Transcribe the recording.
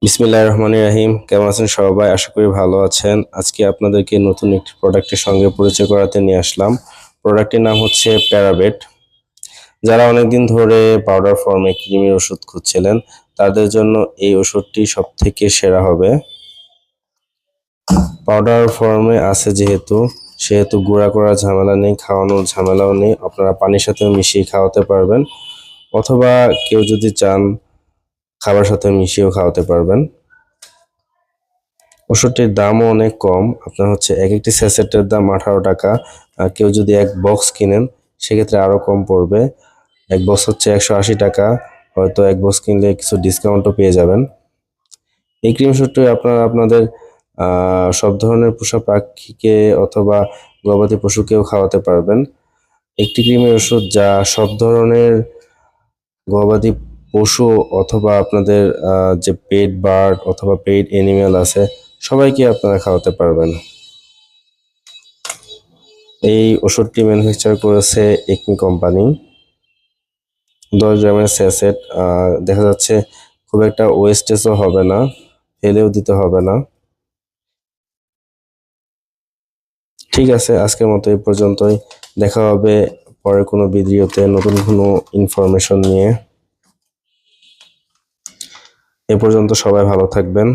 বিসমিল্লাহির রহমানির রহিম। কেমন আছেন সবাই? আশা করি ভালো আছেন। আজকে আপনাদেরকে নতুন একটি প্রোডাক্টের সঙ্গে পরিচয় করাতে নিয়ে আসলাম। প্রোডাক্টের নাম হচ্ছে প্যারাবেট। যারা অনেকদিন ধরে পাউডার ফর্মে কৃমির ওষুধ খুঁজছিলেন, তাদের জন্য এই ওষুধটি সবথেকে সেরা হবে। পাউডার ফর্মে আছে সেহেতু গুঁড়া করার ঝামেলা নেই, খাওয়ানোর ঝামেলাও নেই। আপনারা পানির সাথেও মিশিয়ে খাওয়াতে পারবেন, অথবা কেউ যদি চান খাবার সাথে মিশিয়েও খাওয়াতে পারবেন। ওষুধটির দামও অনেক কম। আপনার হচ্ছে এক একটি স্যাচেটের দাম 18 টাকা। আর কেউ যদি এক বক্স কিনেন সেক্ষেত্রে আরো কম পড়বে। এক বক্স হচ্ছে 180 টাকা। হয়তো এক বক্স কিনলে কিছু ডিসকাউন্টও পেয়ে যাবেন। এই ক্রিম ওষুধটি আপনারা আপনাদের সব ধরনের পোষা পাখিকে অথবা গবাদি পশুকেও খাওয়াতে পারবেন। একটি ক্রিমের ওষুধ যা সব ধরনের গবাদি পশু অথবা আপনাদের যে পেট বার্ড অথবা পেট অ্যানিমেল আছে সবাইকে আপনারা খাওয়াতে পারবেন। এই ওষুধটি ম্যানুফ্যাকচার করেছে একমি কোম্পানি। 10 গ্রামের স্যাচেট। দেখা যাচ্ছে খুব একটা ওয়েস্টেজও হবে না, ফেলেও দিতে হবে না। ঠিক আছে, আজকের মতো এই পর্যন্তই। দেখা হবে পরে কোনো ভিডিওতে নতুন কোনো ইনফরমেশন নিয়ে। এ পর্যন্ত সবাই ভালো থাকবেন।